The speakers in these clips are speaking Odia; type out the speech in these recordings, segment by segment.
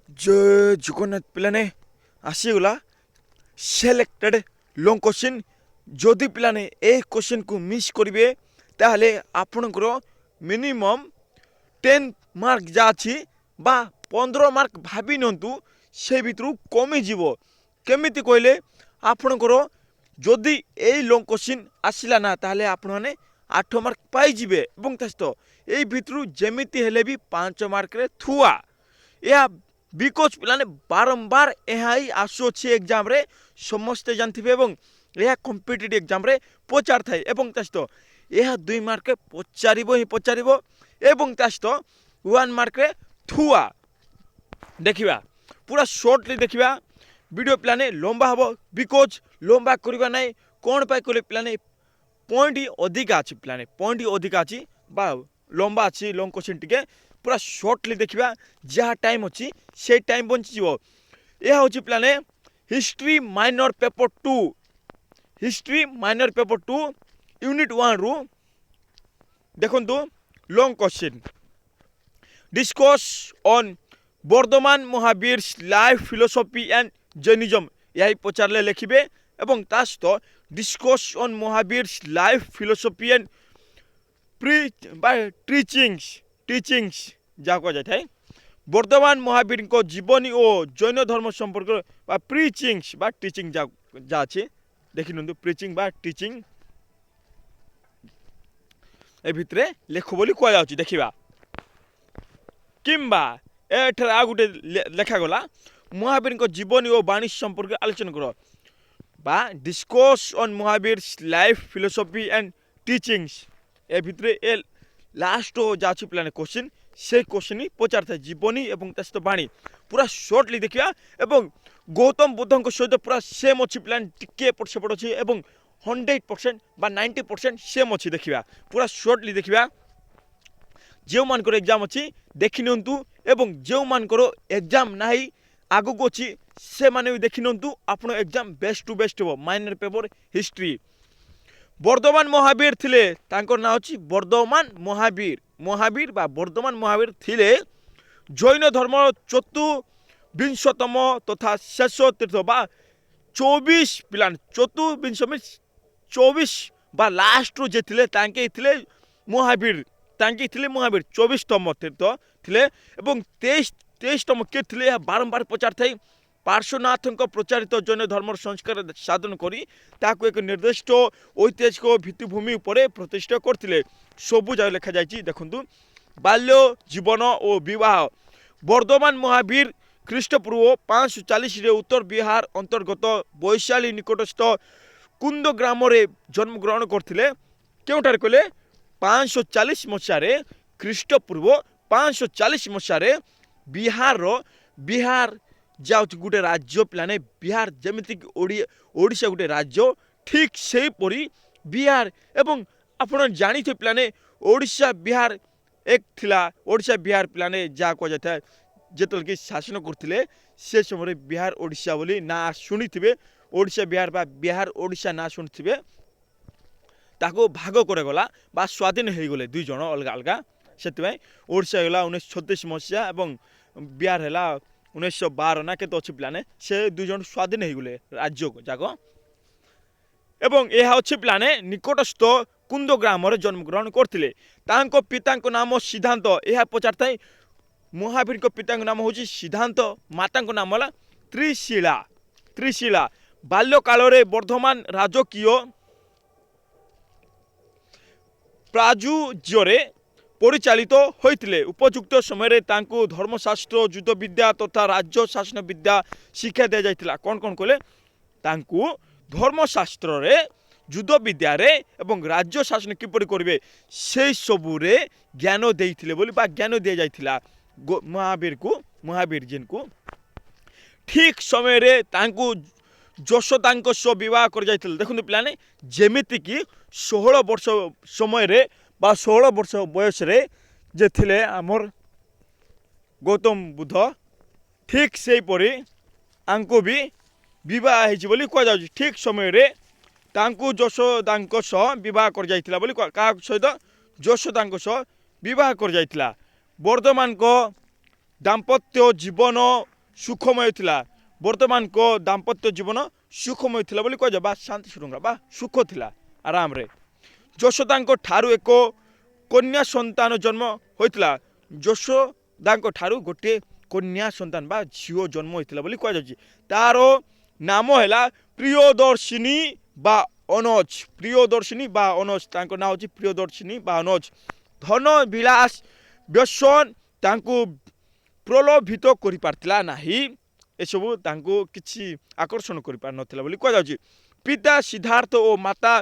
जय जगन्नाथ पिलाने आसीगला सिलेक्टेड लॉन्ग क्वेश्चन जदि पिलाने ए क्वेश्चन को मिस करिवे ताहले आपनकर मिनिमम 10 मार्क जा अछि बा 15 मार्क भाबी नंतु से भितरु कमी जीवो केमिति कहले आपनकर जदि ए लॉन्ग क्वेश्चन आसिला ना ताहले आपण माने 8 मार्क पाई जिवे एवं तस्तो ए भितरु जेमिति हेले भी 5 मार्क रे थुआ या बिकज पिलाने बारंबार यही आसुअछि एग्जाम रे समस्ते जानथिबे एवं यह कॉम्पिटिटिव एग्जाम रे पचार थाए एवं तास्तो यह 2 मार्क रे पचारिबो ही पचारिबो एवं तास्तो 1 मार्क रे थुआ देखिबा पूरा शॉर्टली देखिबा वीडियो प्लाने लंबा हबो बिकज लंबा करबा नै कोन पाई कोले प्लाने पॉइंट ही अधिका अछि प्लाने पॉइंट ही अधिका अछि बा लंबा अछि लॉन्ग क्वेश्चन टिके पूरा शॉर्टली देखिबा जहाँ टाइम अच्छी से टाइम बंची यह हूँ प्लाने history minor paper 2 history minor paper 2 unit 1 रु देखु long question discuss on Vardhaman Mahavir life philosophy and Jainism यही पचारे लिखे एवं ता सहित discuss on Mahavir life philosophy and teachings जहाँ कह जाए वर्धमान महावीर को जीवनी और जैन धर्म संपर्क प्रीचिंग्स टीचिंग जहाँ अच्छे देखि नि प्रीचिंग टीचिंग ए भितरे लेख बोली कह देखा किंबा एठार आ गोटे लेखागला महावीर को जीवनी और वाणी संपर्क आलोचना कर बा discuss on Mahavir life philosophy and teachings ए भितरे ए लास्ट जा प्लान क्वेश्चन से क्वेश्चन ही पचार था जीवनी एवं सहित वाणी पूरा शॉर्टली देखा एवं गौतम बुद्ध सहित पूरा सेम अच्छी प्लान टिके एपट सेपट अच्छी 100% बा 90% सेम अच्छी देखा पूरा शॉर्टली देखा जो मानकर एग्जाम अच्छी देखि नियंतु एवं जो मानकर एग्जाम नाही आगु अच्छी से माने भी देखि नियंतु आपण एग्जाम बेस्ट टू बेस्ट हो minor paper history Vardhaman Mahavir थिले तांकर ना अछि वर्धमान महावीर बा वर्धमान महावीर थिले जैन धर्म चतुर्विंशतम तथा शेष तीर्थ बा 24 पिलान चतुर्विंश में 24 बा लास्ट रो जे थिले तांके थिले महावीर 24तम तीर्थ थिले एवं 23तम के थिले बारंबार पचार थाई पार्श्वनाथ प्रचारित जैन धर्म संस्कार साधन करी ताकू एक निर्दिष्ट ऐतिहासिक भित्तिभूमि उपर प्रतिष्ठा करथिले सबु जगह लिखा जाइछि देखंतु बाल्य जीवन और विवाह वर्धमान महावीर ख्रीष्टपूर्व 540 रे उत्तर बिहार अंतर्गत वैशाली निकटस्थ कुंद ग्राम रे जन्म ग्रहण करथिले केउठार कहले 540 मसीहा रे ख्रीष्टपूर्व 540 मसीहा रे बिहार जाऊँ गोटे राज्य प्लाने बिहार जमीक ओडिशा गोटे राज्य ठीक से परी बिहार एवं आपण जानी थे प्लाने ओडिशा बिहार एक थिला ओडिशा बिहार प्लाने जहाँ कह जाए जिते कि शासन करते से समय बिहार ओडिशा बोली ना शुणी थे ओडिशा बिहार बा बिहार ओडिशा ना शुणी थे ताको भाग करागला बा स्वाधीन हो गले दुई जन अलग अलग से ओडिशा गला 1936 मसीहा एवं बिहार है 1912 ना के अच्छी प्लाने से दुई जन स्वाधीन हो गले राज्य जाक एवं यह अच्छी प्लाने निकटस्थ कुंद ग्राम जन्म ग्रहण करते पिता नाम सिद्धांत यह पचार था महावीर पिता नाम हूँ सिद्धांत माता नाम है त्रिशिला बाल्य काल वर्धमान राजकीय प्राचुर्य परिचालित होते उपयुक्त समय धर्मशास्त्र युद्ध विद्या तथा राज्य शासन विद्या शिक्षा दी जाता कौन कौन कहले धर्मशास्त्र रे युद्ध विद्या रे एवं राज्य शासन किपर करेंगे से सबुरे ज्ञान देइथिले बोली बा ज्ञान दि जाइथिला महावीर जी को ठीक समय रे तांकु यशोदा सह बह कर देखते पिलाने जेमिति कि 16 वर्ष समय रे बा 16 वर्ष बयस रे जे थिले आमर गौतम बुद्ध ठीक से परी आंको भी विवाह होइछि बोली कह जाउछि ठीक समय रे तांकु यशोदा सह बह कर जाइथिला बोली का सहित यशोदा सह बह कर जाइथिला वर्धमान को दाम्पत्य जीवन ସୁଖମୟ ଥିଲା। ବର୍ତ୍ତମାନଙ୍କ ଦାମ୍ପତ୍ୟ ଜୀବନ ସୁଖମୟ ଥିଲା ବୋଲି କୁହାଯାଏ ବା ଶାନ୍ତି ଶୃଙ୍ଖଳା ବା ସୁଖ ଥିଲା ଆରାମରେ। ଯଶୋଦାଙ୍କ ଠାରୁ ଏକ କନ୍ୟା ସନ୍ତାନ ଜନ୍ମ ହୋଇଥିଲା। ଯଶୋଦାଙ୍କ ଠାରୁ ଗୋଟିଏ କନ୍ୟା ସନ୍ତାନ ବା ଝିଅ ଜନ୍ମ ହୋଇଥିଲା ବୋଲି କୁହାଯାଉଛି। ତାର ନାମ ହେଲା ପ୍ରିୟଦର୍ଶିନୀ ବା ଅନଜ। ପ୍ରିୟଦର୍ଶିନୀ ବା ଅନଜ, ତାଙ୍କ ନାଁ ହେଉଛି ପ୍ରିୟଦର୍ଶିନୀ ବା ଅନଜ। ଧନ ବିଳାସ ବ୍ୟସନ ତାଙ୍କୁ ପ୍ରଲୋଭିତ କରିପାରିଥିଲା ନାହିଁ। ଏସବୁ ତାଙ୍କୁ କିଛି ଆକର୍ଷଣ କରିପାରିନଥିଲା ବୋଲି କୁହାଯାଉଛି। ପିତା ସିଦ୍ଧାର୍ଥ ଓ ମାତା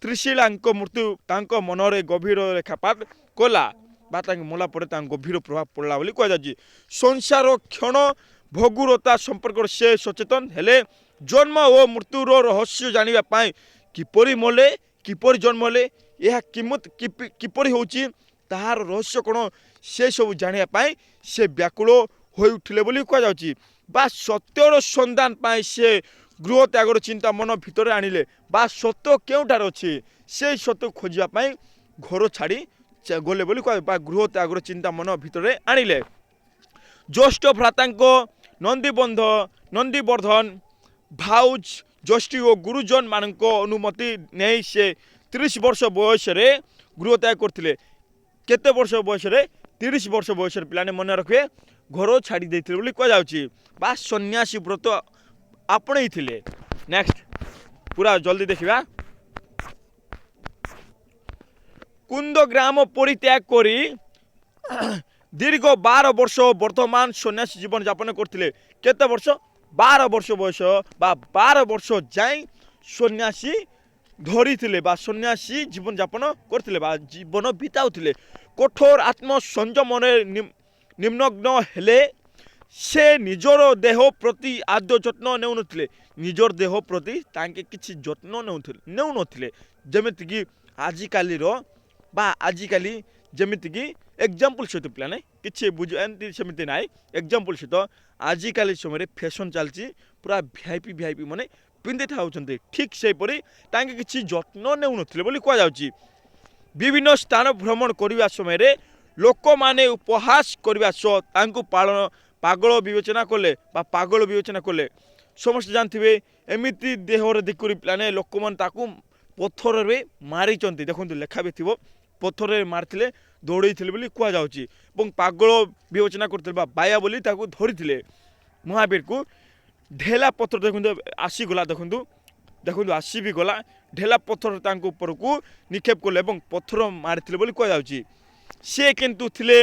ତ୍ରିଶିଳାଙ୍କ ମୃତ୍ୟୁ ତାଙ୍କ ମନରେ ଗଭୀର ରେଖାପାତ କଲା ବା ତାଙ୍କ ମଲା ପରେ ତାଙ୍କ ଗଭୀର ପ୍ରଭାବ ପଡ଼ିଲା ବୋଲି କୁହାଯାଉଛି। ସଂସାର କ୍ଷଣ ଭଗୁରତା ସମ୍ପର୍କରେ ସେ ସଚେତନ ହେଲେ। ଜନ୍ମ ଓ ମୃତ୍ୟୁର ରହସ୍ୟ ଜାଣିବା ପାଇଁ କିପରି ମଲେ, କିପରି ଜନ୍ମ ହେଲେ, ଏହା କିପରି ହେଉଛି, ତାହାର ରହସ୍ୟ କ'ଣ, ସେସବୁ ଜାଣିବା ପାଇଁ ସେ ବ୍ୟାକୁଳ ହୋଇଉଠିଲେ ବୋଲି କୁହାଯାଉଛି। ବା ସତ୍ୟର ସନ୍ଧାନ ପାଇଁ ସେ ଗୃହ ତ୍ୟାଗର ଚିନ୍ତା ମନ ଭିତରେ ଆଣିଲେ। ବା ସତ୍ୟ କେଉଁଠାରେ ଅଛି, ସେଇ ସତ୍ୟ ଖୋଜିବା ପାଇଁ ଘର ଛାଡ଼ି ଗଲେ ବୋଲି କୁହାଯାଏ ବା ଗୃହ ତ୍ୟାଗର ଚିନ୍ତା ମନ ଭିତରେ ଆଣିଲେ। ଜ୍ୟେଷ୍ଠ ଭ୍ରାତାଙ୍କ ନନ୍ଦିବର୍ଦ୍ଧନ ଭାଉଜ ଜ୍ୟେଷ୍ଠୀ ଓ ଗୁରୁଜନ ମାନଙ୍କ ଅନୁମତି ନେଇ ସେ 30 ବର୍ଷ ବୟସରେ ଗୃହ ତ୍ୟାଗ କରିଥିଲେ। କେତେ ବର୍ଷ ବୟସରେ? 30 ବର୍ଷ ବୟସରେ, ପିଲାମାନେ ମନେ ରଖିବେ, ଘର ଛାଡ଼ି ଦେଇଥିଲେ ବୋଲି କୁହାଯାଉଛି ବା ସନ୍ନ୍ୟାସୀ ବ୍ରତ ଆପଣେଇଥିଲେ। ନେକ୍ସଟ ପୁରା ଜଲ୍ଦି ଦେଖିବା। କୁନ୍ଦ ଗ୍ରାମ ପରିତ୍ୟାଗ କରି ଦୀର୍ଘ 12 ବର୍ଷ ବର୍ତ୍ତମାନ ସନ୍ନ୍ୟାସୀ ଜୀବନ ଯାପନ କରିଥିଲେ। କେତେ ବର୍ଷ? 12 ବର୍ଷ ବୟସ ବା 12 ବର୍ଷ ଯାଏଁ ସନ୍ନ୍ୟାସୀ ଧରିଥିଲେ ବା ସନ୍ନ୍ୟାସୀ ଜୀବନ ଯାପନ କରିଥିଲେ ବା ଜୀବନ ବିତାଉଥିଲେ। କଠୋର ଆତ୍ମସଂଯମରେ ନିମ୍ନଗ୍ନ ହେଲେ। ସେ ନିଜର ଦେହ ପ୍ରତି ଆଦୌ ଯତ୍ନ ନେଉନଥିଲେ। ନିଜର ଦେହ ପ୍ରତି ତାଙ୍କେ କିଛି ଯତ୍ନ ନେଉନଥିଲେ। ଯେମିତିକି ଆଜିକାଲିର ବା ଆଜିକାଲି ଯେମିତିକି ଏକ୍ଜାମ୍ପଲ୍ ସହିତ ପିଲାମାନେ କିଛି ଏମିତି ସେମିତି ନାହିଁ। ଏକ୍ଜାମ୍ପଲ୍ ସହିତ ଆଜିକାଲି ସମୟରେ ଫ୍ୟାସନ୍ ଚାଲିଛି, ପୁରା ଭିଆଇପି ମାନେ ପିନ୍ଧି ଥାଉଛନ୍ତି। ଠିକ୍ ସେହିପରି ତାଙ୍କେ କିଛି ଯତ୍ନ ନେଉନଥିଲେ ବୋଲି କୁହାଯାଉଛି। ବିଭିନ୍ନ ସ୍ଥାନ ଭ୍ରମଣ କରିବା ସମୟରେ ଲୋକମାନେ ଉପହାସ କରିବା ସହ ତାଙ୍କୁ ପାଗଳ ବିବେଚନା କଲେ। ସମସ୍ତେ ଜାଣିଥିବେ ଏମିତି ଦେହରେ ଦେଖିକରି ପିଲାମାନେ ଲୋକମାନେ ତାକୁ ପଥରରେ ମାରିଛନ୍ତି। ଦେଖନ୍ତୁ ଲେଖା ବି ଥିବ, ପଥରରେ ମାରିଥିଲେ, ଦୌଡ଼େଇଥିଲେ ବୋଲି କୁହାଯାଉଛି। ଏବଂ ପାଗଳ ବିବେଚନା କରିଥିଲେ ବା ବାୟା ବୋଲି ତାକୁ ଧରିଥିଲେ। ମହାବୀରକୁ ଢେଲା ପଥର ଦେଖନ୍ତୁ ଆସିଗଲା, ଦେଖନ୍ତୁ ଆସି ବି ଗଲା। ଢେଲା ପଥର ତାଙ୍କ ଉପରକୁ ନିକ୍ଷେପ କଲେ ଏବଂ ପଥର ମାରିଥିଲେ ବୋଲି କୁହାଯାଉଛି। ସେ କିନ୍ତୁ ଥିଲେ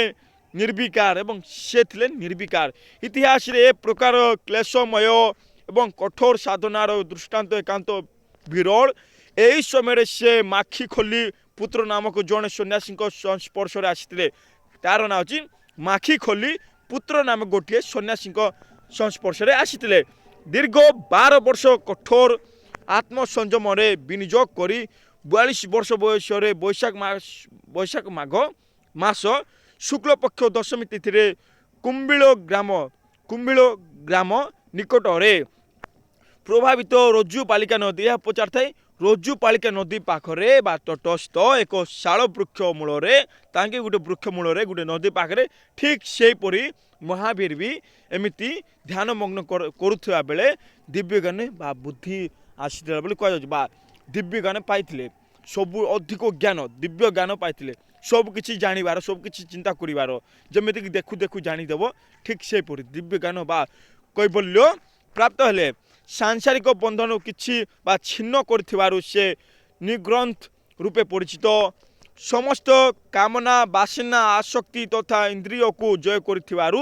ନିର୍ବିକାର ଇତିହାସରେ ଏ ପ୍ରକାର କ୍ଲେଶମୟ ଏବଂ କଠୋର ସାଧନାର ଦୃଷ୍ଟାନ୍ତ ଏକାନ୍ତ ବିରଳ। ଏହି ସମୟରେ ସେ ମାଖି ଖୋଲି ପୁତ୍ର ନାମକ ଜଣେ ସନ୍ନ୍ୟାସୀଙ୍କ ସଂସ୍ପର୍ଶରେ ଆସିଥିଲେ। ତାର ନାଁ ହେଉଛି ମାଖି ଖୋଲି ପୁତ୍ର ନାମକ ଗୋଟିଏ ସନ୍ନ୍ୟାସୀଙ୍କ ସଂସ୍ପର୍ଶରେ ଆସିଥିଲେ। ଦୀର୍ଘ 12 ବର୍ଷ କଠୋର ଆତ୍ମସଂଯମରେ ବିନିଯୋଗ କରି 42 ବର୍ଷ ବୟସରେ ବୈଶାଖ ମାଘ ମାସ ଶୁକ୍ଲପକ୍ଷ ଦଶମୀ ତିଥିରେ କୁମ୍ବିଳ ଗ୍ରାମ ନିକଟରେ ପ୍ରଭାବିତ ରଜ୍ଜୁପାଳିକା ନଦୀ, ଏହା ପଚାରିଥାଏ, ରଜ୍ଜୁପାଳିକା ନଦୀ ପାଖରେ ବା ତଟସ୍ଥ ଏକ ଶାଳ ବୃକ୍ଷ ମୂଳରେ, ତାଙ୍କେ ଗୋଟେ ବୃକ୍ଷ ମୂଳରେ ଗୋଟେ ନଦୀ ପାଖରେ, ଠିକ୍ ସେହିପରି ମହାବୀର ବି ଏମିତି ଧ୍ୟାନମଗ୍ନ କରୁଥିବା ବେଳେ ଦିବ୍ୟଜ୍ଞାନ ବା ବୁଦ୍ଧି ଆସିଥିଲା ବୋଲି କୁହାଯାଉଛି ବା ଦିବ୍ୟଜ୍ଞାନ ପାଇଥିଲେ। ସବୁ ଅଧିକ ଜ୍ଞାନ, ଦିବ୍ୟ ଜ୍ଞାନ ପାଇଥିଲେ। ସବୁକିଛି ଜାଣିବାର, ସବୁକିଛି ଚିନ୍ତା କରିବାର, ଯେମିତିକି ଦେଖୁ ଜାଣିଦେବ, ଠିକ୍ ସେହିପରି ଦିବ୍ୟଜ୍ଞାନ ବା କୈବଲ୍ୟ ପ୍ରାପ୍ତ ହେଲେ। ସାଂସାରିକ ବନ୍ଧନ କିଛି ବା ଛିନ୍ନ କରିଥିବାରୁ ସେ ନିଗ୍ରନ୍ଥ ରୂପେ ପରିଚିତ। ସମସ୍ତ କାମନା ବାସନା ଆସକ୍ତି ତଥା ଇନ୍ଦ୍ରିୟକୁ ଜୟ କରିଥିବାରୁ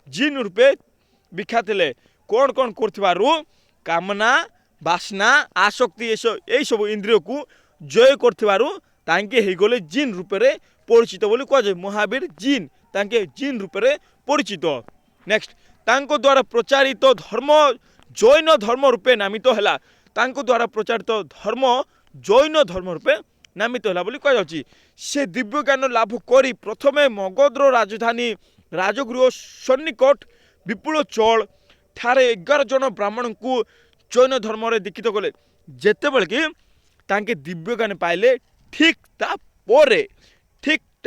ଜିନ୍ ରୂପେ ବିଖ୍ୟାତ ହେଲେ। କ'ଣ କରିଥିବାରୁ? କାମନା ବାସନା ଆସକ୍ତି ଏଇସବୁ ଇନ୍ଦ୍ରିୟକୁ ଜୟ କରିଥିବାରୁ ତାଙ୍କେ ହେଇଗଲେ ଜିନ୍ ରୂପରେ ପରିଚିତ ବୋଲି କୁହାଯାଏ। ମହାବୀର ତାଙ୍କେ ଜିନ୍ ରୂପରେ ପରିଚିତ। ନେକ୍ସଟ, ତାଙ୍କ ଦ୍ୱାରା ପ୍ରଚାରିତ ଧର୍ମ ଜୈନ ଧର୍ମ ରୂପେ ନାମିତ ହେଲା। ତାଙ୍କ ଦ୍ୱାରା ପ୍ରଚାରିତ ଧର୍ମ ଜୈନ ଧର୍ମ ରୂପେ ନାମିତ ହେଲା ବୋଲି କୁହାଯାଉଛି। ସେ ଦିବ୍ୟଜ୍ଞାନ ଲାଭ କରି ପ୍ରଥମେ ମଗଧର ରାଜଧାନୀ ରାଜଗୃହ ସନ୍ନିକଟ ବିପୁଳ ଚୋଳ ଠାରେ 11 ଜଣ ବ୍ରାହ୍ମଣଙ୍କୁ ଜୈନ ଧର୍ମରେ ଦୀକ୍ଷିତ କଲେ। ଯେତେବେଳେ କି ତାଙ୍କେ ଦିବ୍ୟଜ୍ଞାନ ପାଇଲେ, ଠିକ୍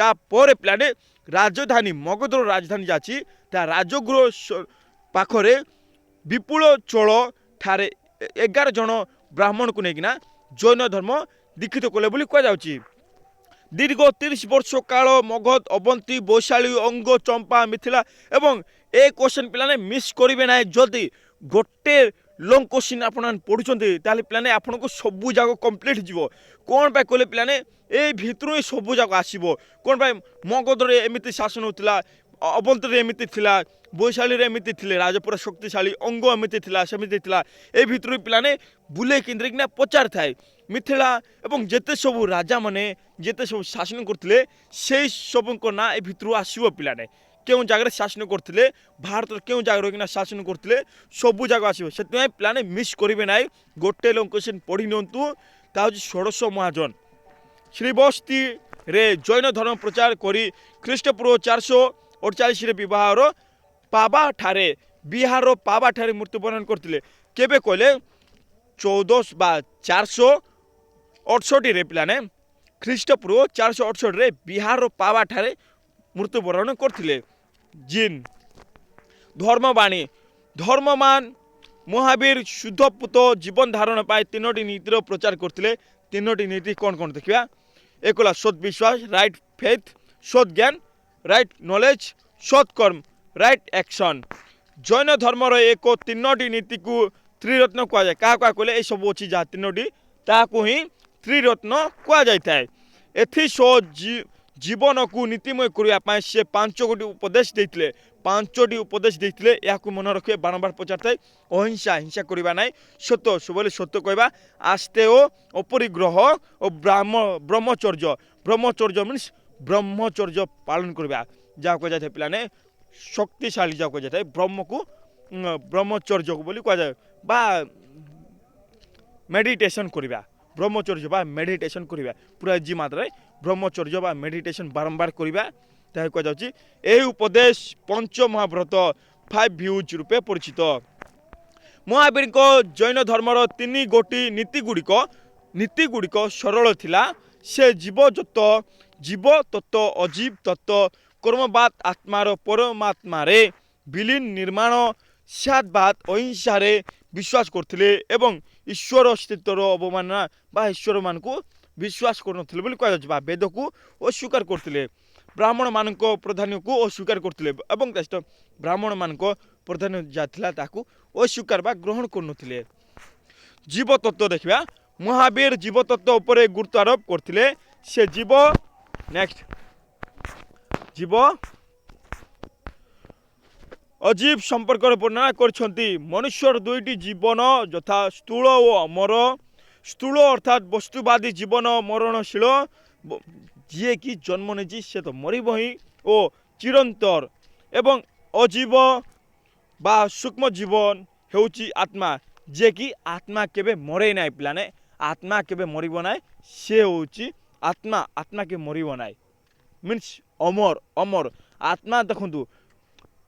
ତାପରେ ପିଲାଟେ ରାଜଧାନୀ ମଗଧର ରାଜଧାନୀ ଯାଉଛି, ତା ରାଜଗୃହ ପାଖରେ विपुल चोल ठारे 11 जन ब्राह्मण को लेकिना जैन धर्म दीक्षित कले बोली कह जाउची। दीर्घ 30 वर्ष काल मगध अवंती बैशाली अंग चंपा मिथिला एवं ए क्वेश्चन पिलाने मिस करेंगे ना जदि गोटे लंग क्वेश्चन आपन पढ़ुଛନ୍ତି ताले पिलाने आपन को सबु जाक कंप्लीट जीवो कोन पाए कहले पिलाने ए भितरु सबु जाक आसीबो कोन पाए मगध रे एमिति शासन होतिला अवंत रे एमिति थिला बैशाली रे एमिति थिले राजा पूरा शक्तिशाली अंग एमिति थिला सेमिति थिला ए भितरु पिलाने बुले केन्द्रिकना पचार थाए मिथिला एवं जेते सबु राजा माने जेते सब शासन करथिले से सबको ना ए भितरु आसीबो पिलाने क्यों जगह शासन करथिले भारत क्यों जगह किना शासन करथिले सबु जगह आसीबो सेतमे पिलाने मिस करिवे नाइ गोटे लोक क्वेश्चन पढ़ी नियंतु ता होची षोडश महाजन श्रीबस्ती रे जैन धर्म प्रचार करी ख्रीष्टपूर्व 448 रे विवाहर पाबा ठारे बिहार पाबा ठारे मृत्युवरण करथिले केबे कहले 14 बा 468 रे पिलाने ख्रीष्टपूर्व 468 रे बिहार पाबा ठारे मृत्युवरण करथिले। जिन धर्मवाणी धर्ममान महावीर शुद्ध पुत जीवन धारण पाए 3टी नीतिर प्रचार करथिले। 3टी नीति कौन कौन देखिया एक होला सद विश्वास राइट फेथ सद ज्ञान राइट नॉलेज सद कर्म राइट एक्शन। जैन धर्मर एक 3टी नीति को त्रिरत्न कह जाए क्या कहले ये सब अच्छी जहाँ 3टी ताकू ही त्रिरत्न कह जाए। एथि सो जीवन को नीतिमय करने से 5 उपदेश देते 5टी उपदेश देते या मन रखे बारंबार पचार अहिंसा हिंसा करवा ना सत्य सब सत्य कहवा आस्ते ओ अपरिग्रह और ब्रह्मचर्य ब्रह्मचर्य मीन्स ब्रह्मचर्य पालन करवा जहाँ कह जाए पिलाने शक्तिशाली जहाँ कह जाए ब्रह्म को ब्रह्मचर्य को बोली कह जाए बा मेडिटेशन करवा ब्रह्मचर्य बा मेडिटेशन करवा पूरा जी मात्रा ब्रह्मचर्य बा मेडिटेशन बारंबार करवा ताहा कह जाउची एही उपदेश पंच महाव्रत 5 व्यूज रूपे परिचित। महावीर को जैन धर्मर 3 गोटी नीति गुड़िक सरल थिला से जीव तत्व अजीव तत्व कर्मवाद आत्मार परमात्मा रे विलीन निर्माण सद्वाद अहिंसा रे विश्वास करथिले एवं ईश्वर अस्तित्वर अवमानना बा ईश्वर मान को विश्वास करनथिले बोली कह जाउची बा वेद को अस्वीकार करथिले ब्राह्मण मानक प्राधान्य को अस्वीकार करथिले एवं तेस्ट ब्राह्मण मानक प्राधान्य जाथिला ताकू अस्वीकार बा ग्रहण करनथिले। जीव तत्व देखिबा महावीर जीव तत्व उपरे गुरुत्व आरोप करथिले से जीव नेक्स्ट जीव अजीब संपर्क वर्णना करछंती मनुष्यर 2टी जीवन यथा स्थूल और अमर स्थूल अर्थात वस्तुवादी जीवन मरणशील जी कि जन्म नहीं से तो मरब ही और चिरंतर एवं अजीव बा सूक्ष्म जीवन हेउची आत्मा जे कि आत्मा केबे मरे ना पिलाने आत्मा केबे मरब ना से होची आत्मा आत्मा के मरब ना मीन्स अमर अमर आत्मा देखु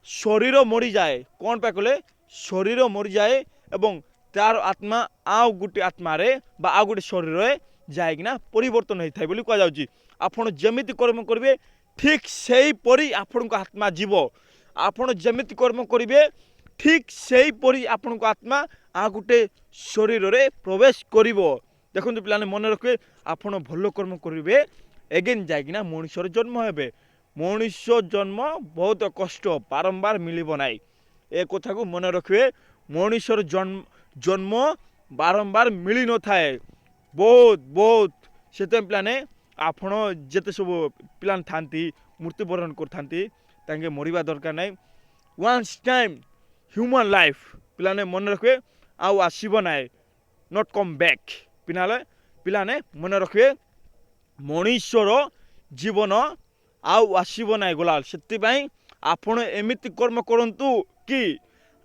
शरीर मरी जाए कौन पे कहले शरीर मरी जाए एवं तार आत्मा आउ गोटे आत्मा रे बा आउ गोटे शरीर जाए कि ना परिवर्तन होता है कह जाउची आपण जेमिति कर्म करेंगे ठीक से परी आपण को आत्मा जीव आपण जेमिति कर्म करेंगे ठीक से परी आपण को आत्मा आ गोटे शरीर रे प्रवेश करिवो। देखो पिलाने मन रखे आपण भल कर्म करेंगे एगेन जाए मनुष्यर जन्म हे मनुष्य जन्म बहुत कष्ट बारंबार मिलिब ना ए कथा को मन रखिए मनुष्यर जन्म बारंबार मिली न थाए बहुत बहुत से पिलाने आपण जिते सब पिलान थांती मृत्युवरण कर मरवा दरकार ना वन्स टाइम ह्यूमन लाइफ पिलाने मन रखिए आउ आसब ना नॉट कम बैक पिलाने मन रखिए मनुष्यर जीवन आउ आसब ना गला से आपण एमिति कर्म करंतु कि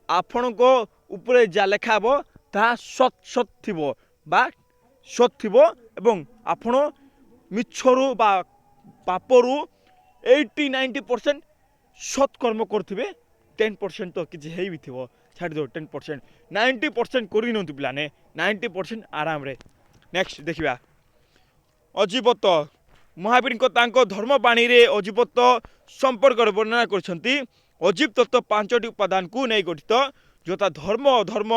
आपण को ऊपर जा लेखा हे ता सत सत थिबो बा सत थिबो एवं आपण मिछरु बा पापरु 80-90% सत कर्म करथिबे 10% तो किछि हेई भी थिबो छाड़ दो 10% 90% करि नंतु पिलाने 90% आराम रे। नेक्स्ट देखिबा अजीवत्व महावीर को तांको धर्मवाणी रे अजीवत्व संपर्क वर्णना करछंती अजीव तत्व 5टी उपादान को नहीं गठित ଯଥା ଧର୍ମ ଅଧର୍ମ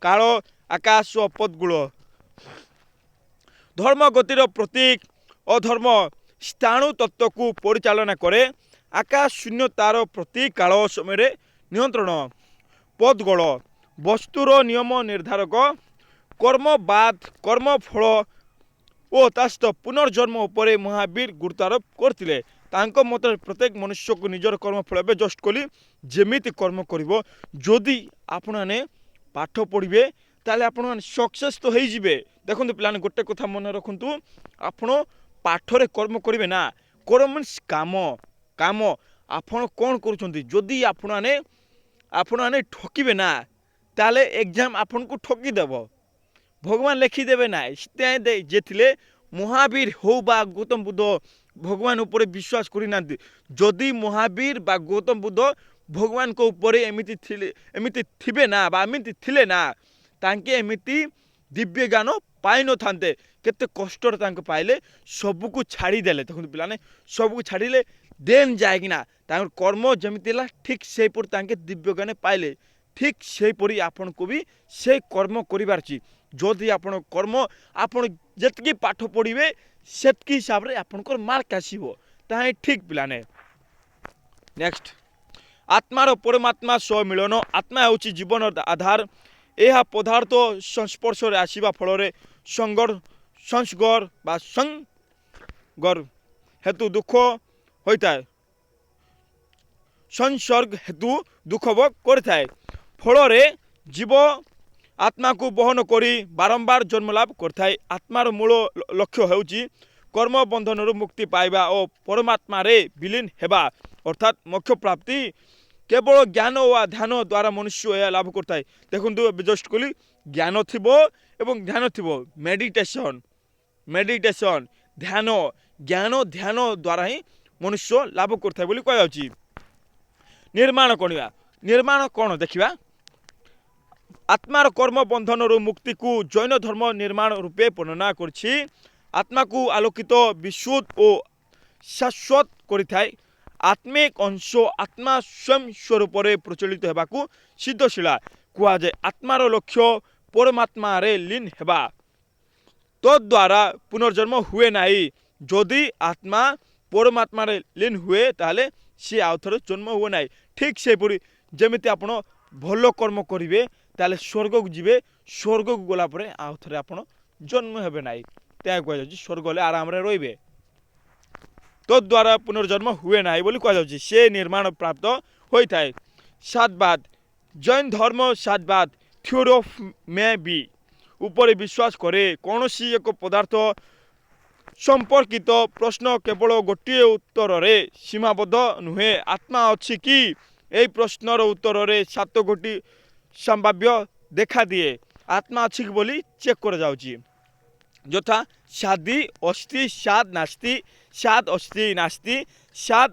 କାଳ ଆକାଶ ଓ ପଦଗୁଳ। ଧର୍ମ ଗତିର ପ୍ରତୀକ, ଅଧର୍ମ ସ୍ଥାଣୁ ତତ୍ତ୍ୱକୁ ପରିଚାଳନା କରେ। ଆକାଶ ଶୂନ୍ୟ ତାର ପ୍ରତି କାଳ ସମୟରେ ନିୟନ୍ତ୍ରଣ। ପଦଗୋଳ ବସ୍ତୁର ନିୟମ ନିର୍ଦ୍ଧାରକ। କର୍ମବାଦ କର୍ମଫଳ ଓ ତା ସହିତ ପୁନର୍ଜନ୍ମ ଉପରେ ମହାବୀର ଗୁରୁତ୍ୱାରୋପ କରିଥିଲେ। ତାଙ୍କ ମତରେ ପ୍ରତ୍ୟେକ ମନୁଷ୍ୟକୁ ନିଜର କର୍ମଫଳ ଏବେ ଜଷ୍ଟ କଲି ଯେମିତି କର୍ମ କରିବ। ଯଦି ଆପଣମାନେ ପାଠ ପଢ଼ିବେ ତାହେଲେ ଆପଣମାନେ ସକ୍ସେସ୍ ତ ହେଇଯିବେ। ଦେଖନ୍ତୁ ପିଲାମାନେ ଗୋଟେ କଥା ମନେ ରଖନ୍ତୁ, ଆପଣ ପାଠରେ କର୍ମ କରିବେ ନା। କର୍ମ ମିନ୍ସ କାମ। କାମ ଆପଣ କ'ଣ କରୁଛନ୍ତି? ଯଦି ଆପଣମାନେ ଠକିବେ ନା ତାହେଲେ ଏକ୍ଜାମ ଆପଣଙ୍କୁ ଠକିଦେବ, ଭଗବାନ ଲେଖିଦେବେ ନାହିଁ। ସେଥିପାଇଁ ଯେ ଥିଲେ ମହାବୀର ହଉ ବା ଗୌତମ ବୁଦ୍ଧ ଭଗବାନ ଉପରେ ବିଶ୍ୱାସ କରିନାହାନ୍ତି। ଯଦି ମହାବୀର ବା ଗୌତମ ବୁଦ୍ଧ ଭଗବାନଙ୍କ ଉପରେ ଏମିତି ଥିବେ ନା ବା ଏମିତି ଥିଲେ ନା, ତାଙ୍କେ ଏମିତି ଦିବ୍ୟ ଜ୍ଞାନ ପାଇନଥାନ୍ତେ। କେତେ କଷ୍ଟରେ ତାଙ୍କୁ ପାଇଲେ, ସବୁକୁ ଛାଡ଼ିଦେଲେ। ଦେଖନ୍ତୁ ପିଲାମାନେ ସବୁକୁ ଛାଡ଼ିଲେ ଦେନ୍ ଯାଇକିନା ତାଙ୍କର କର୍ମ ଯେମିତି ହେଲା ଠିକ୍ ସେହିପରି ତାଙ୍କେ ଦିବ୍ୟ ଜ୍ଞାନ ପାଇଲେ। ଠିକ୍ ସେହିପରି ଆପଣଙ୍କୁ ବି ସେ କର୍ମ କରିବାର ଅଛି। ଯଦି ଆପଣ କର୍ମ ଆପଣ ଯେତିକି ପାଠ ପଢ଼ିବେ ସେତିକି ହିସାବରେ ଆପଣଙ୍କର ମାର୍କ ଆସିବ, ତାହା ହିଁ ଠିକ୍ ପିଲାମାନେ। ନେକ୍ସଟ, ଆତ୍ମାର ପରମାତ୍ମା ସହ ମିଳନ। ଆତ୍ମା ହେଉଛି ଜୀବନର ଆଧାର। ଏହା ପଦାର୍ଥ ସଂସ୍ପର୍ଶରେ ଆସିବା ଫଳରେ ସଂସ୍ଗର ବା ସଂଗର ହେତୁ ଦୁଃଖ ହୋଇଥାଏ। ସଂସର୍ଗ ହେତୁ ଦୁଃଖ ଭୋଗ କରିଥାଏ। ଫଳରେ ଜୀବ ଆତ୍ମାକୁ ବହନ କରି ବାରମ୍ବାର ଜନ୍ମ ଲାଭ କରିଥାଏ। ଆତ୍ମାର ମୂଳ ଲକ୍ଷ୍ୟ ହେଉଛି କର୍ମବନ୍ଧନରୁ ମୁକ୍ତି ପାଇବା ଓ ପରମାତ୍ମାରେ ବିଲୀନ ହେବା, ଅର୍ଥାତ୍ ମୋକ୍ଷ ପ୍ରାପ୍ତି। କେବଳ ଜ୍ଞାନ ଓ ଧ୍ୟାନ ଦ୍ୱାରା ମନୁଷ୍ୟ ଏହା ଲାଭ କରିଥାଏ। ଦେଖନ୍ତୁ ଏବେ ଜଷ୍ଟ କହିଲି ଜ୍ଞାନ ଥିବ ଏବଂ ଧ୍ୟାନ ଥିବ। ମେଡିଟେସନ୍ ଧ୍ୟାନ, ଜ୍ଞାନ ଧ୍ୟାନ ଦ୍ୱାରା ହିଁ ମନୁଷ୍ୟ ଲାଭ କରିଥାଏ ବୋଲି କୁହାଯାଉଛି। ନିର୍ମାଣ କରିବା, ନିର୍ମାଣ କ'ଣ ଦେଖିବା। ଆତ୍ମାର କର୍ମ ବନ୍ଧନରୁ ମୁକ୍ତିକୁ ଜୈନ ଧର୍ମ ନିର୍ମାଣ ରୂପେ ବର୍ଣ୍ଣନା କରିଛି। ଆତ୍ମାକୁ ଆଲୋକିତ ବିଶୁଦ୍ଧ ଓ ଶାଶ୍ୱତ କରିଥାଏ। ଆତ୍ମିକ ଅଂଶ ଆତ୍ମା ସ୍ୱୟଂ ସ୍ୱରୂପରେ ପ୍ରଚଳିତ ହେବାକୁ ସିଦ୍ଧଶୀଳା କୁହାଯାଏ। ଆତ୍ମାର ଲକ୍ଷ୍ୟ ପରମାତ୍ମାରେ ଲୀନ ହେବା, ତଦ୍ୱାରା ପୁନର୍ଜନ୍ମ ହୁଏ ନାହିଁ। ଯଦି ଆତ୍ମା ପରମାତ୍ମାରେ ଲୀନ ହୁଏ ତାହେଲେ ସିଏ ଆଉ ଥରେ ଜନ୍ମ ହୁଏ ନାହିଁ। ଠିକ୍ ସେହିପରି ଯେମିତି ଆପଣ ଭଲ କର୍ମ କରିବେ ତାହେଲେ ସ୍ୱର୍ଗକୁ ଯିବେ, ସ୍ୱର୍ଗକୁ ଗଲା ପରେ ଆଉ ଥରେ ଆପଣ ଜନ୍ମ ହେବେ ନାହିଁ। ତାହା କୁହାଯାଉଛି ସ୍ୱର୍ଗ ଗଲେ ଆରାମରେ ରହିବେ, ତଦ୍ୱାରା ପୁନର୍ଜନ୍ମ ହୁଏ ନାହିଁ ବୋଲି କୁହାଯାଉଛି। ସେ ନିର୍ମାଣ ପ୍ରାପ୍ତ ହୋଇଥାଏ। ସାତବାଦ, ଜୈନ ଧର୍ମ ସାତବାଦ ଥିଓରି ଅଫ ମେ ବି ଉପରେ ବିଶ୍ୱାସ କରେ। କୌଣସି ଏକ ପଦାର୍ଥ ସମ୍ପର୍କିତ ପ୍ରଶ୍ନ କେବଳ ଗୋଟିଏ ଉତ୍ତରରେ ସୀମାବଦ୍ଧ ନୁହେଁ। ଆତ୍ମା ଅଛି କି? ଏହି ପ୍ରଶ୍ନର ଉତ୍ତରରେ 7ଗୋଟି ସମ୍ଭାବ୍ୟ ଦେଖାଦିଏ। ଆତ୍ମା ଅଛି କି ବୋଲି ଚେକ୍ କରାଯାଉଛି। ଯଥା ସାଦି ଅସ୍ତି, ସାଦ ନାସ୍ତି, ସାଦ ଅସ୍ତି ନାସ୍ତି, ସାଦ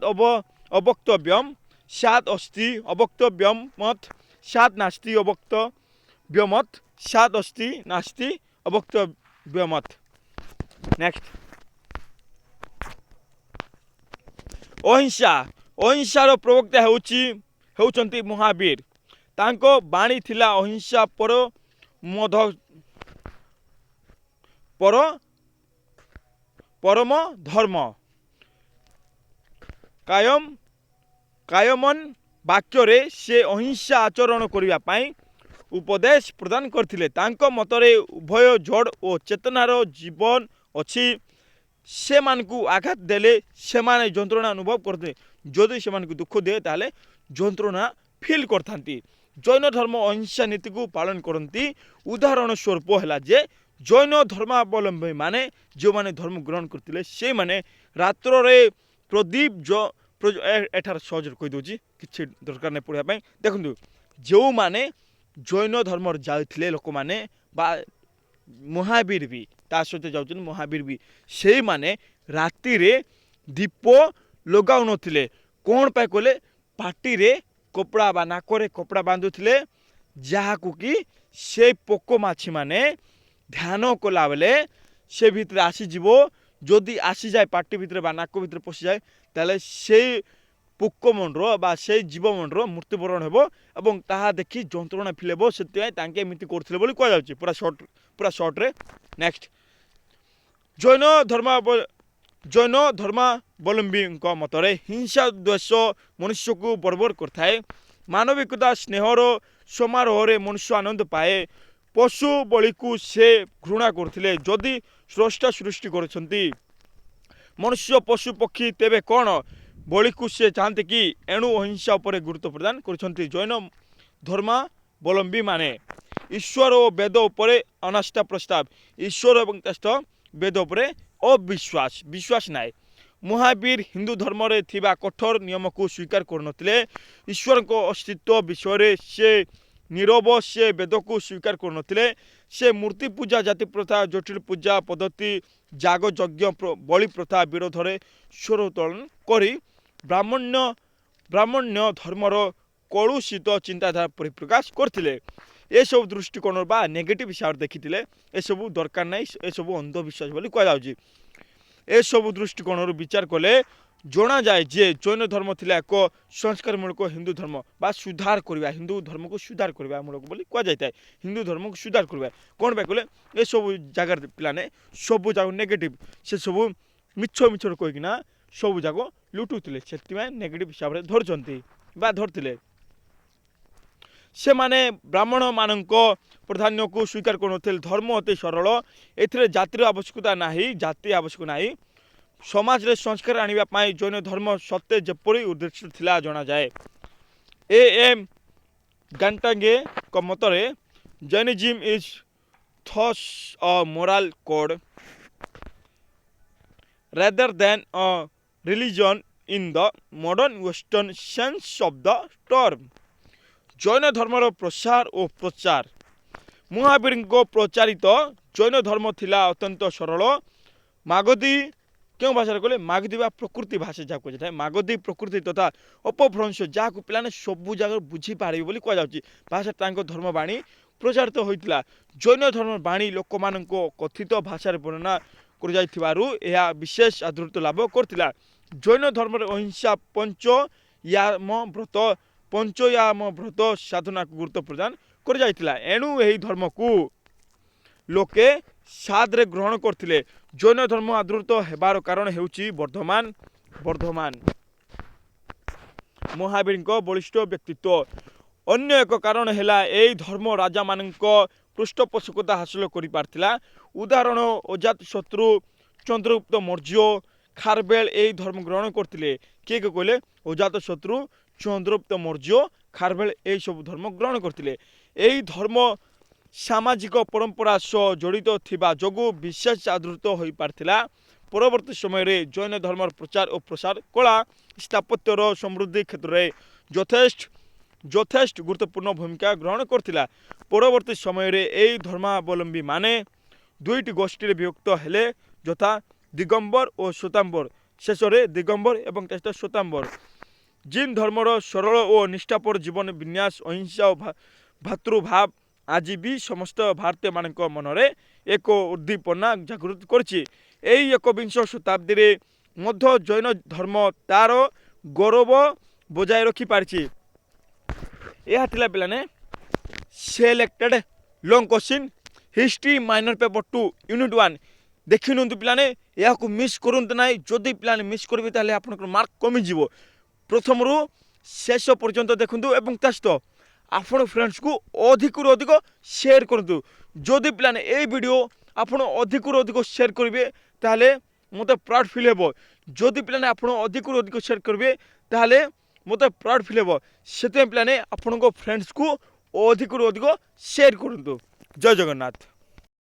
ଅବକ୍ତବ୍ୟମ୍, ସାଦ ଅସ୍ତି ଅବକ୍ତବ୍ୟମତ୍, ସାଦ ନାସ୍ତି ଅବକ୍ତବ୍ୟମତ୍, ସାଦ ଅସ୍ତି ନାସ୍ତି ଅବକ୍ତବ୍ୟମତ୍। ନେକ୍ସଟ, ଅହିଂସା। ଅହିଂସାର ପ୍ରବକ୍ତା ହେଉଛନ୍ତି ମହାବୀର। ତାଙ୍କ ବାଣୀ ଥିଲା ଅହିଂସା ପରମ ଧର୍ମ। କାୟମନ୍ ବାକ୍ୟରେ ସେ ଅହିଂସା ଆଚରଣ କରିବା ପାଇଁ ଉପଦେଶ ପ୍ରଦାନ କରିଥିଲେ। ତାଙ୍କ ମତରେ ଉଭୟ ଜଡ଼ ଓ ଚେତନାର ଜୀବନ ଅଛି। ସେମାନଙ୍କୁ ଆଘାତ ଦେଲେ ସେମାନେ ଯନ୍ତ୍ରଣା ଅନୁଭବ କରିଥାନ୍ତି। ଯଦି ସେମାନଙ୍କୁ ଦୁଃଖ ଦିଏ ତାହେଲେ ଯନ୍ତ୍ରଣା ଫିଲ୍ କରିଥାନ୍ତି। ଜୈନ ଧର୍ମ ଅହିଂସା ନୀତିକୁ ପାଳନ କରନ୍ତି। ଉଦାହରଣ ସ୍ୱରୂପ ହେଲା ଯେ ଜୈନ ଧର୍ମାବଲମ୍ବୀ ମାନେ ଯେଉଁମାନେ ଧର୍ମ ଗ୍ରହଣ କରିଥିଲେ ସେମାନେ ରାତ୍ରରେ ପ୍ରଦୀପ ଏଠାରେ ସହଜରେ କହିଦେଉଛି, କିଛି ଦରକାର ନାହିଁ ପଢ଼ିବା ପାଇଁ। ଦେଖନ୍ତୁ ଯେଉଁମାନେ ଜୈନ ଧର୍ମରେ ଯାଉଥିଲେ ଲୋକମାନେ ବା ମହାବୀର ବି ତା ସହିତ ଯାଉଛନ୍ତି ମହାବୀର ବି, ସେଇମାନେ ରାତିରେ ଦୀପ ଲଗାଉନଥିଲେ। କ'ଣ ପାଇଁ କହିଲେ? ପାଟିରେ କପଡ଼ା ବା ନାକରେ କପଡ଼ା ବାନ୍ଧୁଥିଲେ, ଯାହାକୁ କି ସେ ପୋକ ମାଛି ମାନେ ଧ୍ୟାନ କଲାବେଳେ ସେ ଭିତରେ ଆସିଯିବ। ଯଦି ଆସିଯାଏ ପାଟି ଭିତରେ ବା ନାକ ଭିତରେ ପଶିଯାଏ ତାହେଲେ ସେଇ ପୋକମଣ୍ଡର ବା ସେଇ ଜୀବମଣ୍ଡର ମୃତ୍ୟୁବରଣ ହେବ ଏବଂ ତାହା ଦେଖି ଯନ୍ତ୍ରଣା ଫିଲ୍ ହେବ। ସେଥିପାଇଁ ତାଙ୍କେ ଏମିତି କରୁଥିଲେ ବୋଲି କୁହାଯାଉଛି ପୁରା ସର୍ଟରେ। ନେକ୍ସଟ, ଜୈନ ଧର୍ମାବଲମ୍ବୀଙ୍କ ମତରେ ହିଂସା ଦ୍ୱେଷ ମନୁଷ୍ୟକୁ ବର୍ବର କରିଥାଏ। ମାନବିକତା ସ୍ନେହର ସମାରୋହରେ ମନୁଷ୍ୟ ଆନନ୍ଦ ପାଏ। ପଶୁ ବଳିକୁ ସେ ଘୃଣା କରୁଥିଲେ। ଯଦି ସ୍ରଷ୍ଟା ସୃଷ୍ଟି କରିଛନ୍ତି ମନୁଷ୍ୟ ପଶୁ ପକ୍ଷୀ, ତେବେ କ'ଣ ବଳିକୁ ସେ ଚାହାନ୍ତି କି? ଏଣୁ ଅହିଂସା ଉପରେ ଗୁରୁତ୍ୱ ପ୍ରଦାନ କରିଛନ୍ତି ଜୈନ ଧର୍ମାବଲମ୍ବୀମାନେ। ଈଶ୍ୱର ଓ ବେଦ ଉପରେ ଅନାସ୍ଥା ପ୍ରସ୍ତାବ। ଈଶ୍ୱର ଏବଂ ବେଦ ଉପରେ ବିଶ୍ୱାସ ନାହିଁ। ମହାବୀର ହିନ୍ଦୁ ଧର୍ମରେ ଥିବା କଠୋର ନିୟମକୁ ସ୍ୱୀକାର କରୁନଥିଲେ। ଈଶ୍ୱରଙ୍କ ଅସ୍ତିତ୍ୱ ବିଷୟରେ ସେ ନୀରବ। ସେ ବେଦକୁ ସ୍ୱୀକାର କରୁନଥିଲେ। ସେ ମୂର୍ତ୍ତି ପୂଜା, ଜାତି ପ୍ରଥା, ଜଟିଳ ପୂଜା ପଦ୍ଧତି, ଯାଗ ଯଜ୍ଞ, ବଳି ପ୍ରଥା ବିରୋଧରେ ସ୍ୱର ଉତ୍ତୋଳନ କରି ବ୍ରାହ୍ମଣ୍ୟ ଧର୍ମର କଳୁଷିତ ଚିନ୍ତାଧାରା ପରିପ୍ରକାଶ କରିଥିଲେ। ଏସବୁ ଦୃଷ୍ଟିକୋଣ ବା ନେଗେଟିଭ୍ ହିସାବରେ ଦେଖିଥିଲେ। ଏସବୁ ଦରକାର ନାହିଁ, ଏସବୁ ଅନ୍ଧବିଶ୍ୱାସ ବୋଲି କୁହାଯାଉଛି। ଏସବୁ ଦୃଷ୍ଟିକୋଣରୁ ବିଚାର କଲେ ଜଣାଯାଏ ଯେ ଜୈନ ଧର୍ମ ଥିଲା ଏକ ସଂସ୍କାରମୂଳକ ହିନ୍ଦୁ ଧର୍ମ ବା ସୁଧାର କରିବା, ହିନ୍ଦୁ ଧର୍ମକୁ ସୁଧାର କରିବା ମୂଳକ ବୋଲି କୁହାଯାଇଥାଏ। ହିନ୍ଦୁ ଧର୍ମକୁ ସୁଧାର କରିବା କ'ଣ ପାଇଁ କହିଲେ, ଏସବୁ ଜାଗାରେ ପିଲାମାନେ ସବୁ ଯାକ ନେଗେଟିଭ୍, ସେସବୁ ମିଛର କହିକିନା ସବୁ ଯାକ ଲୁଟୁଥିଲେ। ସେଥିପାଇଁ ନେଗେଟିଭ୍ ହିସାବରେ ଧରିଥିଲେ। ସେମାନେ ବ୍ରାହ୍ମଣମାନଙ୍କ ପ୍ରାଧାନ୍ୟକୁ ସ୍ୱୀକାର କରୁନଥିଲେ। ଧର୍ମ ଅତି ସରଳ, ଏଥିରେ ଜାତିର ଆବଶ୍ୟକତା ନାହିଁ। ସମାଜରେ ସଂସ୍କାର ଆଣିବା ପାଇଁ ଜୈନ ଧର୍ମ ସତ୍ୟ ଯେପରି ଉଦ୍ଦିଷ୍ଟ ଥିଲା ଜଣାଯାଏ। A.M. ଗାଣ୍ଟାଙ୍ଗେଙ୍କ ମତରେ ଜୈନିଜିମ୍ is thus a moral code rather than a religion in the modern western sense of the term। Jain ଧର୍ମର ପ୍ରସାର ଓ ପ୍ରଚାର। ମହାବୀରଙ୍କ ପ୍ରଚାରିତ ଜୈନ ଧର୍ମ ଥିଲା ଅତ୍ୟନ୍ତ ସରଳ। ମାଗଧୀ କେଉଁ ଭାଷାରେ କହିଲେ, ମାଗଧୀ ବା ପ୍ରକୃତି ଭାଷା ଯାହାକୁ କୁହାଯାଇଥାଏ। ମାଗଧୀ ପ୍ରକୃତି ତଥା ଅପଭ୍ରଂଶ, ଯାହାକୁ ପିଲାମାନେ ସବୁ ଜାଗାରେ ବୁଝିପାରିବେ ବୋଲି କୁହାଯାଉଛି। ଭାଷା ତାଙ୍କ ଧର୍ମବାଣୀ ପ୍ରଚାରିତ ହୋଇଥିଲା। ଜୈନ ଧର୍ମ ବାଣୀ ଲୋକମାନଙ୍କ କଥିତ ଭାଷାରେ ବର୍ଣ୍ଣନା କରାଯାଇଥିବାରୁ ଏହା ବିଶେଷ ଆଦୃତ ଲାଭ କରିଥିଲା। ଜୈନ ଧର୍ମରେ ଅହିଂସା, ପଞ୍ଚୟାମ ବ୍ରତ ସାଧନାକୁ ଗୁରୁତ୍ୱ ପ୍ରଦାନ କରାଯାଇଥିଲା। ଏଣୁ ଏହି ଧର୍ମକୁ ଲୋକେ ସାଦରେ ଗ୍ରହଣ କରିଥିଲେ। ଜୈନ ଧର୍ମ ଆଦୃତ ହେବାର କାରଣ ହେଉଛି ବର୍ଦ୍ଧମାନ ମହାବୀରଙ୍କ ବଳିଷ୍ଠ ବ୍ୟକ୍ତିତ୍ୱ। ଅନ୍ୟ ଏକ କାରଣ ହେଲା ଏହି ଧର୍ମ ରାଜାମାନଙ୍କ ପୃଷ୍ଠପୋଷକତା ହାସଲ କରିପାରିଥିଲା। ଉଦାହରଣ, ଅଜାତଶତ୍ରୁ, ଚନ୍ଦ୍ରଗୁପ୍ତ ମୌର୍ଯ୍ୟ, ଖାରବେଳ ଏହି ଧର୍ମ ଗ୍ରହଣ କରିଥିଲେ। କିଏ କହିଲେ, ଅଜାତଶତ୍ରୁ, ଚନ୍ଦ୍ରଗୁପ୍ତ ମୌର୍ଯ୍ୟ, ଖାରବେଳ ଏହିସବୁ ଧର୍ମ ଗ୍ରହଣ କରିଥିଲେ। ଏହି ଧର୍ମ ସାମାଜିକ ପରମ୍ପରା ସହ ଜଡ଼ିତ ଥିବା ଯୋଗୁଁ ବିଶେଷ ଆଦୃତ ହୋଇପାରିଥିଲା। ପରବର୍ତ୍ତୀ ସମୟରେ ଜୈନ ଧର୍ମର ପ୍ରଚାର ଓ ପ୍ରସାର କଳା ସ୍ଥାପତ୍ୟର ସମୃଦ୍ଧି କ୍ଷେତ୍ରରେ ଯଥେଷ୍ଟ ଗୁରୁତ୍ୱପୂର୍ଣ୍ଣ ଭୂମିକା ଗ୍ରହଣ କରିଥିଲା। ପରବର୍ତ୍ତୀ ସମୟରେ ଏହି ଧର୍ମାବଲମ୍ବୀମାନେ ଦୁଇଟି ଗୋଷ୍ଠୀରେ ବିଭକ୍ତ ହେଲେ, ଯଥା ଦିଗମ୍ବର ଓ ଶ୍ୱେତାମ୍ବର। ଶେଷରେ ଦିଗମ୍ବର ଏବଂ ଶ୍ୱେତାମ୍ବର। ଜିନ୍ ଧର୍ମର ସରଳ ଓ ନିଷ୍ଠାପର ଜୀବନ ବିନ୍ୟାସ, ଅହିଂସା ଓ ଭାତୃଭାବ ଆଜି ବି ସମସ୍ତ ଭାରତୀୟମାନଙ୍କ ମନରେ ଏକ ଉଦ୍ଦୀପନା ଜାଗୃତ କରିଛି। ଏହି ଏକବିଂଶ ଶତାବ୍ଦୀରେ ମଧ୍ୟ ଜୈନ ଧର୍ମ ତାର ଗୌରବ ବଜାୟ ରଖିପାରିଛି। ଏହା ଥିଲା ପିଲାମାନେ selected long question history minor paper 2 unit 1। ଦେଖି ନିଅନ୍ତୁ ପିଲାମାନେ, ଏହାକୁ ମିସ୍ କରନ୍ତୁ ନାହିଁ। ଯଦି ପିଲାମାନେ ମିସ୍ କରିବେ ତାହେଲେ ଆପଣଙ୍କର ମାର୍କ କମିଯିବ। ପ୍ରଥମରୁ ଶେଷ ପର୍ଯ୍ୟନ୍ତ ଦେଖନ୍ତୁ ଏବଂ ତା ସହିତ ଆପଣ ଫ୍ରେଣ୍ଡସ୍କୁ ଅଧିକରୁ ଅଧିକ ସେୟାର କରନ୍ତୁ। ଯଦି ପିଲାମାନେ ଏହି ଭିଡ଼ିଓ ଆପଣ ଅଧିକରୁ ଅଧିକ ସେୟାର କରିବେ ତାହେଲେ ମୋତେ ପ୍ରାଉଡ଼ ଫିଲ୍ ହେବ। ଯଦି ପିଲାମାନେ ଆପଣ ଅଧିକରୁ ଅଧିକ ସେୟାର କରିବେ ତାହେଲେ ମୋତେ ପ୍ରାଉଡ଼ ଫିଲ୍ ହେବ। ସେଥିପାଇଁ ପିଲାମାନେ ଆପଣଙ୍କ ଫ୍ରେଣ୍ଡସ୍କୁ ଅଧିକରୁ ଅଧିକ ସେୟାର କରନ୍ତୁ। ଜୟ ଜଗନ୍ନାଥ।